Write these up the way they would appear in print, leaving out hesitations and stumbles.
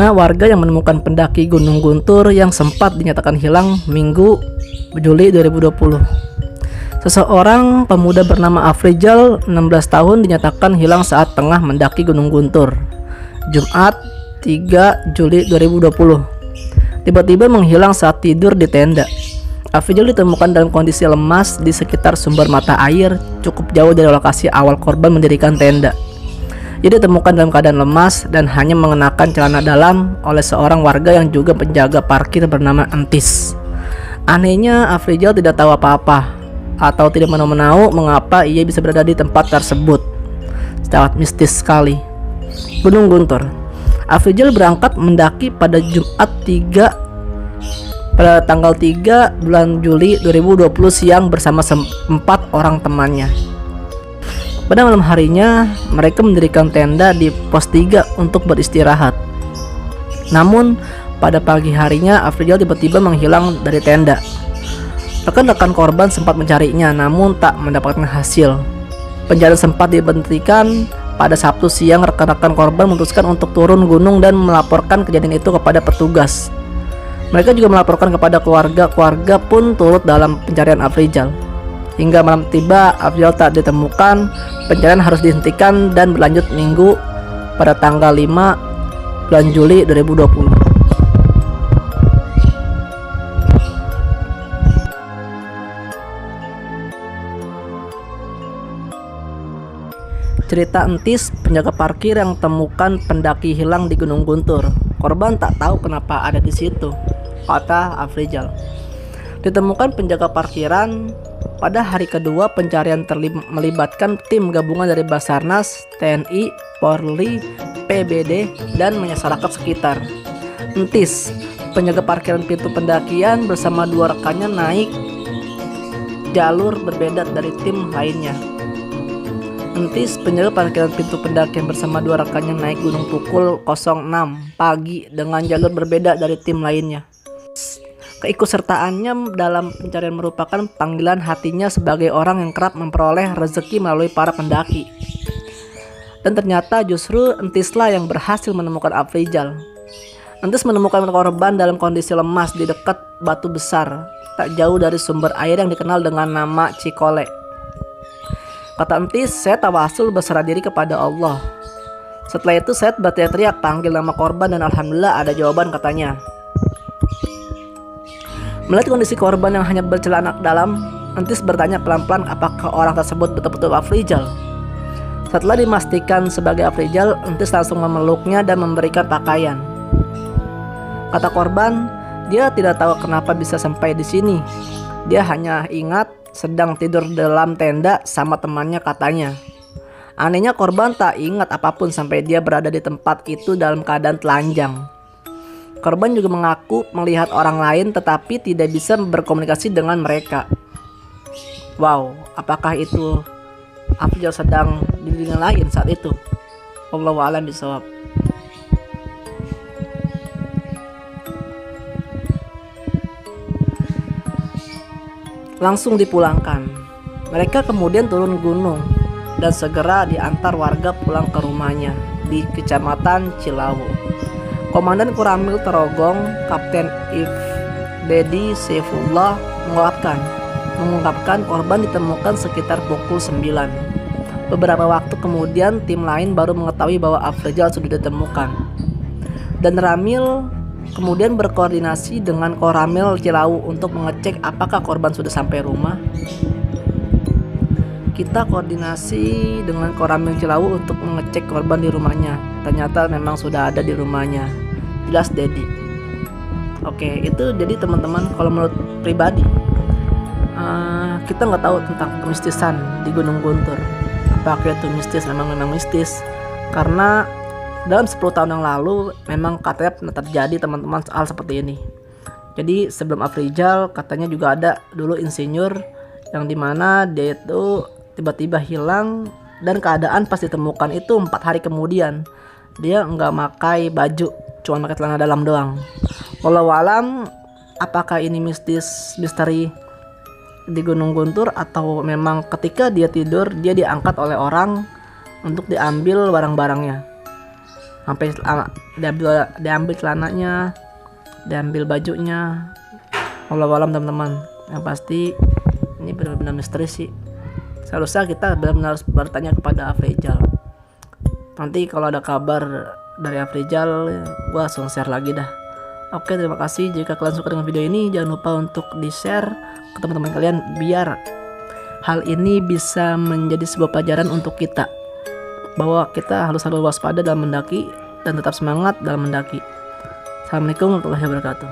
Nah, warga yang menemukan pendaki Gunung Guntur yang sempat dinyatakan hilang Minggu Juli 2020. Seseorang pemuda bernama Afrizal, 16 tahun, dinyatakan hilang saat tengah mendaki Gunung Guntur, Jumat 3 Juli 2020. Tiba-tiba menghilang saat tidur di tenda. Afrizal ditemukan dalam kondisi lemas di sekitar sumber mata air, cukup jauh dari lokasi awal korban mendirikan tenda. Ia ditemukan dalam keadaan lemas dan hanya mengenakan celana dalam oleh seorang warga yang juga penjaga parkir bernama Entis. Anehnya, Afrizal tidak tahu apa-apa atau tidak menahu mengapa ia bisa berada di tempat tersebut. Sangat mistis sekali. Gunung Guntur. Afrizal berangkat mendaki pada Jumat pada tanggal 3 bulan Juli 2020 siang bersama 4 orang temannya. Pada malam harinya, mereka mendirikan tenda di pos 3 untuk beristirahat. Namun, pada pagi harinya, Afrizal tiba-tiba menghilang dari tenda. Rekan-rekan korban sempat mencarinya, namun tak mendapatkan hasil. Pencarian sempat dihentikan. Pada Sabtu siang, rekan-rekan korban memutuskan untuk turun gunung dan melaporkan kejadian itu kepada petugas. Mereka juga melaporkan kepada keluarga pun turut dalam pencarian Afrizal. Hingga malam tiba, Afrizal tak ditemukan. Pencarian harus dihentikan dan berlanjut Minggu pada tanggal 5 bulan Juli 2020. Cerita Entis, penjaga parkir yang temukan pendaki hilang di Gunung Guntur. Korban tak tahu kenapa ada di situ, kata Afrizal. Ditemukan penjaga parkiran. Pada hari kedua pencarian melibatkan tim gabungan dari Basarnas, TNI, Polri, PBD, dan masyarakat sekitar. Entis, penjaga parkiran pintu pendakian, bersama 2 rekannya naik jalur berbeda dari tim lainnya. Entis, penjaga parkiran pintu pendakian, bersama 2 rekannya naik gunung pukul 06 pagi dengan jalur berbeda dari tim lainnya. Keikutsertaannya dalam pencarian merupakan panggilan hatinya sebagai orang yang kerap memperoleh rezeki melalui para pendaki. Dan ternyata justru Entislah yang berhasil menemukan Afrizal. Entis menemukan korban dalam kondisi lemas di dekat batu besar, tak jauh dari sumber air yang dikenal dengan nama Cikole. Kata Entis, saya tawasul berserah diri kepada Allah. Setelah itu saya berteriak-teriak panggil nama korban dan alhamdulillah ada jawaban, katanya. Melihat kondisi korban yang hanya bercelana dalam, Entis bertanya pelan-pelan apakah orang tersebut betul-betul Afrizal. Setelah dipastikan sebagai Afrizal, Entis langsung memeluknya dan memberikan pakaian. Kata korban, dia tidak tahu kenapa bisa sampai di sini. Dia hanya ingat sedang tidur dalam tenda sama temannya, katanya. Anehnya korban tak ingat apapun sampai dia berada di tempat itu dalam keadaan telanjang. Korban juga mengaku melihat orang lain tetapi tidak bisa berkomunikasi dengan mereka. Wow, apakah itu Afrizal sedang di dunia lain saat itu? Wallahu a'lam bishawab. Langsung dipulangkan. Mereka kemudian turun gunung dan segera diantar warga pulang ke rumahnya di Kecamatan Cilawu. Komandan Koramil Tarogong, Kapten Ifdedi Saifullah mengungkapkan korban ditemukan sekitar pukul 9. Beberapa waktu kemudian tim lain baru mengetahui bahwa Afrizal sudah ditemukan. Dan Ramil kemudian berkoordinasi dengan Koramil Cilawu untuk mengecek apakah korban sudah sampai rumah. Kita koordinasi dengan Koramil Cilawu untuk mengecek korban di rumahnya. Ternyata memang sudah ada di rumahnya. Jelas Dedi. Oke, itu jadi teman-teman, kalau menurut pribadi kita nggak tahu tentang kemistisan di Gunung Guntur. Apakah itu mistis? Memang mistis. Karena dalam 10 tahun yang lalu memang katanya pernah terjadi teman-teman hal seperti ini. Jadi sebelum Afrizal katanya juga ada dulu insinyur yang dimana dia itu tiba-tiba hilang dan keadaan pas ditemukan itu 4 hari kemudian dia nggak pakai baju, cuma pakai celana dalam doang. Wallahu alam, apakah ini misteri di Gunung Guntur atau memang ketika dia tidur dia diangkat oleh orang untuk diambil barang-barangnya. sampai diambil celananya, diambil bajunya. Wallahualam teman-teman, yang pasti ini benar-benar misteri sih. Seharusnya kita benar-benar harus bertanya kepada Afrizal. Nanti kalau ada kabar dari Afrizal, gua langsung share lagi dah. Oke, terima kasih. Jika kalian suka dengan video ini, jangan lupa untuk di-share ke teman-teman kalian biar hal ini bisa menjadi sebuah pelajaran untuk kita, bahwa kita harus selalu waspada dalam mendaki dan tetap semangat dalam mendaki. Assalamualaikum warahmatullahi wabarakatuh.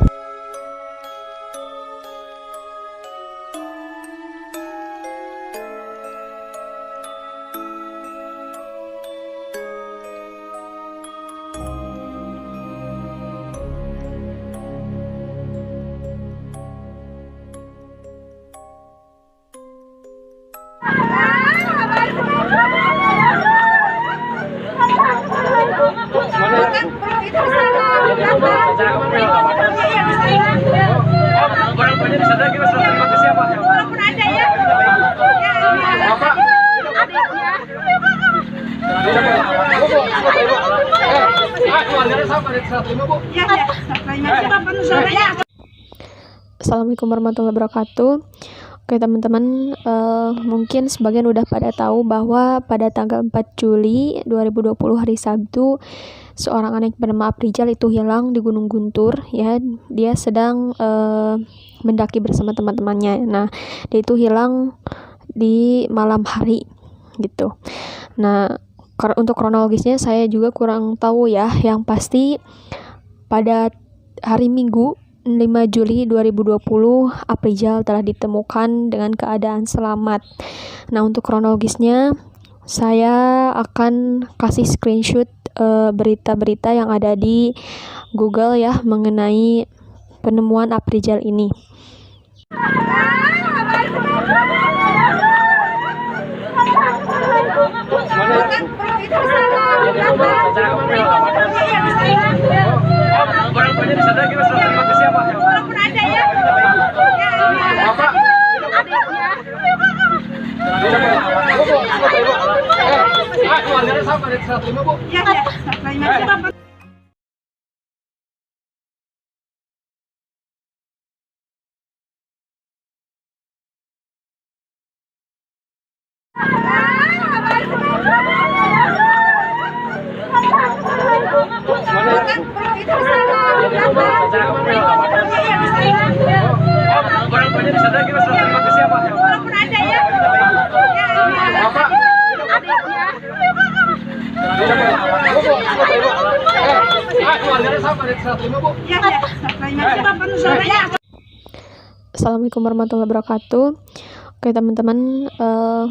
Assalamualaikum warahmatullahi wabarakatuh. Oke teman-teman, mungkin sebagian udah pada tahu bahwa pada tanggal 4 Juli 2020 hari Sabtu, seorang anak bernama Afrizal itu hilang di Gunung Guntur. Ya, dia sedang mendaki bersama teman-temannya. Nah, dia itu hilang di malam hari gitu. Nah, untuk kronologisnya saya juga kurang tahu ya. Yang pasti pada hari Minggu 5 Juli 2020 Afrizal telah ditemukan dengan keadaan selamat. Nah, untuk kronologisnya saya akan kasih screenshot berita-berita yang ada di Google ya mengenai penemuan Afrizal ini. Assalamualaikum warahmatullahi wabarakatuh. Oke teman-teman,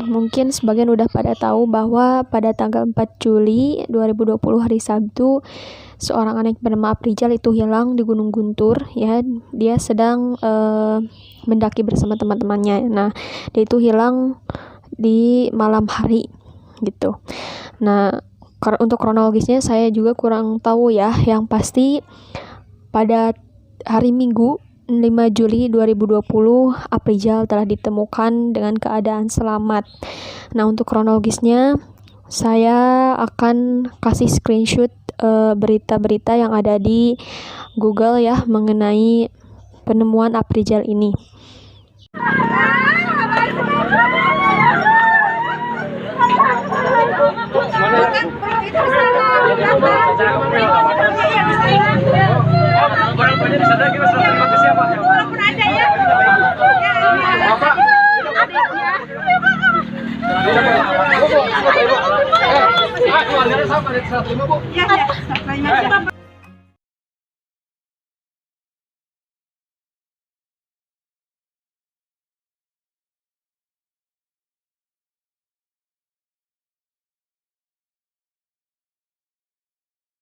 mungkin sebagian udah pada tahu bahwa pada tanggal 4 Juli 2020 hari Sabtu, seorang anak bernama Afrizal itu hilang di Gunung Guntur. Ya, dia sedang mendaki bersama teman-temannya. Nah, dia itu hilang di malam hari gitu. Nah, untuk kronologisnya saya juga kurang tahu ya. Yang pasti pada hari Minggu 5 Juli 2020 Afrizal telah ditemukan dengan keadaan selamat. Nah, untuk kronologisnya saya akan kasih screenshot berita-berita yang ada di Google ya mengenai penemuan Afrizal ini. Assalamualaikum warahmatullahi wabarakatuh.